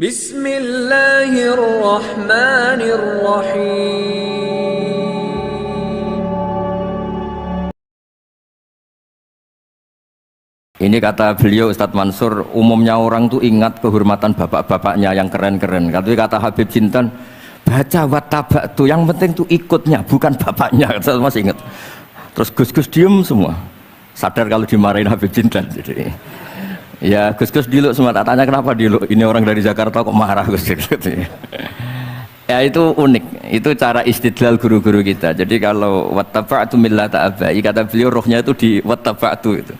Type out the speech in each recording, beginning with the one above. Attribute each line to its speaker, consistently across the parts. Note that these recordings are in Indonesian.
Speaker 1: Bismillahirrahmanirrahim. Ini kata beliau Ustadz Mansur, umumnya orang tuh ingat kehormatan bapak-bapaknya yang keren-keren. Tapi kata Habib Jintan, baca wattabak tuh yang penting tuh ikutnya, bukan bapaknya. Saya masih ingat. Terus Gus-Gus diem semua, sadar kalau dimarahin Habib Jintan. Jadi, ya Gus-Gus diluk semua. Tak tanya kenapa diluk. Ini orang dari Jakarta kok marah Gus. Ya itu unik. Itu cara istidlal guru-guru kita. Jadi kalau wattaba'tu millata abai, kata beliau rohnya itu di wattaba'tu itu.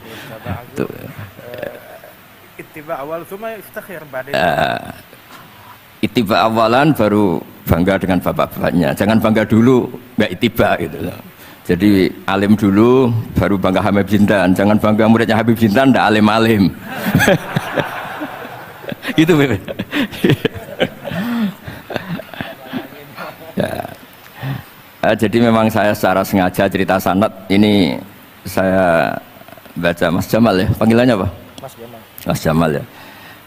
Speaker 2: Ittiba awal cuma iftakhir badai.
Speaker 1: Ittiba awalan baru bangga dengan bapak-bapaknya. Jangan bangga dulu nggak ittiba gitu. Jadi alim dulu baru bangga Habib Jintan. Jangan bangga muridnya Habib Jintan ndak alim-alim. Gitu Beb. Ya. Jadi memang saya secara sengaja cerita sanad ini saya baca Mas Jamal ya, panggilannya apa?
Speaker 2: Mas Jamal.
Speaker 1: Mas Jamal ya.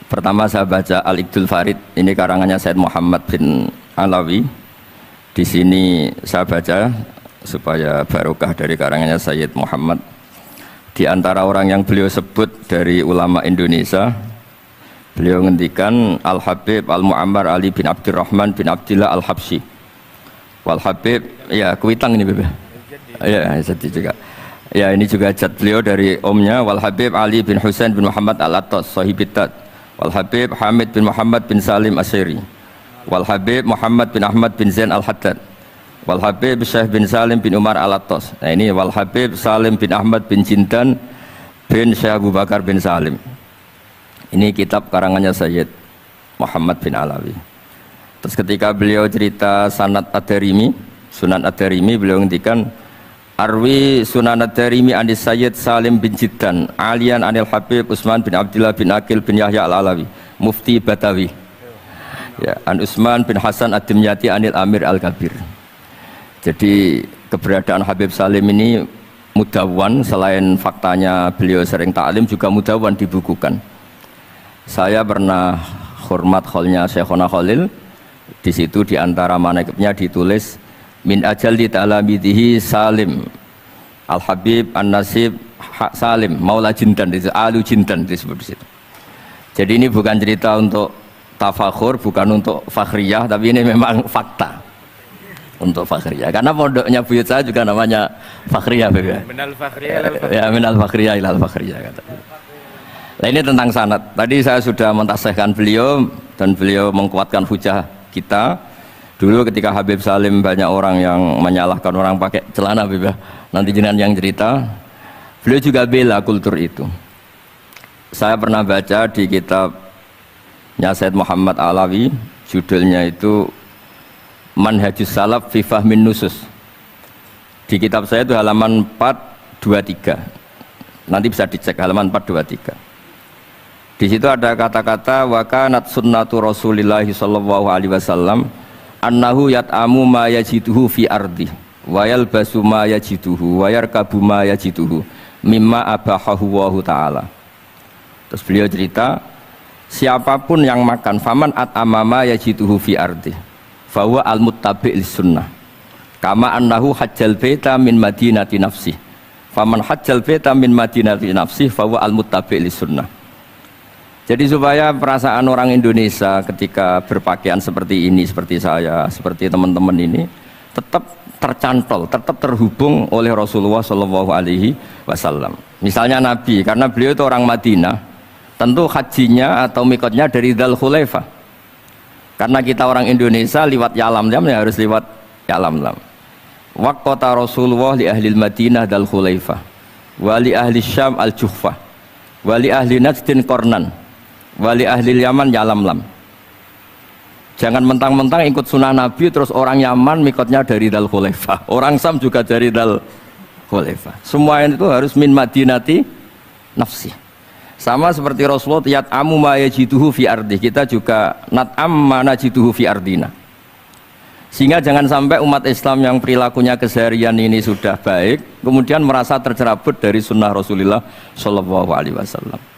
Speaker 1: Pertama saya baca Al-Iqdul Farid, ini karangannya Said Muhammad bin Alawi. Di sini saya baca supaya barokah dari karangannya Sayyid Muhammad. Di antara orang yang beliau sebut dari ulama Indonesia, beliau ngendikan Al-Habib Al-Mu'ammar Ali bin Abdurrahman bin Abdillah Al-Habsyi. Wal Habib, ya Kuitang ini Bebe. Ya, jadi juga. Ya ini juga jad beliau dari omnya Wal Habib Ali bin Husain bin Muhammad Al-Attas Sahibitat. Wal Habib Hamid bin Muhammad bin Salim Asyiri. Wal Habib Muhammad bin Ahmad bin Zain Al-Haddad. Wal Habib Syekh bin Salim bin Umar Al-Attas. Nah ini Wal Habib Salim bin Ahmad bin Jintan bin Syekh Abu Bakar bin Salim. Ini kitab karangannya Sayyid Muhammad bin Alawi. Terus ketika beliau cerita Sanad Ad-Darimi, Sunan Ad-Darimi, beliau ngendikan Arwi Sunan Ad-Darimi anis Sayyid Salim bin Jiddan Alian anil Habib Utsman bin Abdillah bin Akil bin Yahya Al-Alawi Mufti Batawi, ya, an Utsman bin Hasan Ad-Dimyati anil Amir Al-Kabir. Jadi keberadaan Habib Salim ini mudawwan, selain faktanya beliau sering ta'lim juga mudawwan dibukukan. Saya pernah hormat kholnya Syekhona Khalil. Di situ di antara manaqibnya ditulis min ajalli ta'lamidihi Salim Al-Habib An-Nasib Salim Maula Jintan, itu Alu Jintan disebut di situ. Jadi ini bukan cerita untuk tafakhur, bukan untuk fakhriyah, tapi ini memang fakta untuk fakhriyah. Karena pondoknya buyut saya juga namanya fakhriyah, ya.
Speaker 2: Minal fakhriyah ilal fakhriyah.
Speaker 1: Ya, minal fakhriyah ilal fakhriyah kata. Nah ini tentang sanad. Tadi saya sudah mentasihkan beliau dan beliau mengkuatkan hujah kita. Dulu ketika Habib Salim banyak orang yang menyalahkan orang pakai celana, Bibah. Nanti jenengan yang cerita. Beliau juga bela kultur itu. Saya pernah baca di kitabnya Said Muhammad Alawi, judulnya itu Manhajus Salaf fi Fahmin Nusus. Di kitab saya itu halaman 423. Nanti bisa dicek halaman 423. Di situ ada kata-kata wa kanat sunnatu Rasulillah sallallahu alaihi wasallam annahu yat'amu ma yajiduhu fi ardi wa yalbasu ma yajiduhu wa yarkabu ma yajiduhu mimma abahahu Allahu taala. Terus beliau cerita, siapapun yang makan faman at'ama ma yajiduhu fi ardi fa huwa al-muttabi' lis-sunnah kama annahu hajjal baita min madinati nafsi faman hajjal baita min madinati nafsi fa huwa al-muttabi' lis-sunnah. Jadi supaya perasaan orang Indonesia ketika berpakaian seperti ini, seperti saya, seperti teman-teman ini tetap tercantol, tetap terhubung oleh Rasulullah Shallallahu Alaihi Wasallam. Misalnya Nabi, karena beliau itu orang Madinah, tentu hajinya atau mikotnya dari Dzul Khulaifah. Karena kita orang Indonesia lewat Yalamlam ya harus lewat Yalamlam. Waqata Rasulullah li ahli Madinah Dzul Khulaifah, wa li ahli Syam al-Juhfah, wa li ahli Najdin Qornan, wali ahli Yaman Yalamlam. Jangan mentang-mentang ikut sunnah Nabi terus orang Yaman mikotnya dari Dzul Khulaifah, orang Sam juga dari Dzul Khulaifah. Semua itu harus min madinati nafsi. Sama seperti Rasulullah yat'amu ma yajiduhu fi ardi, kita juga nat'am ma najiduhu fi ardina. Sehingga jangan sampai umat Islam yang perilakunya keseharian ini sudah baik kemudian merasa tercerabut dari sunnah Rasulullah Shallallahu Alaihi Wasallam.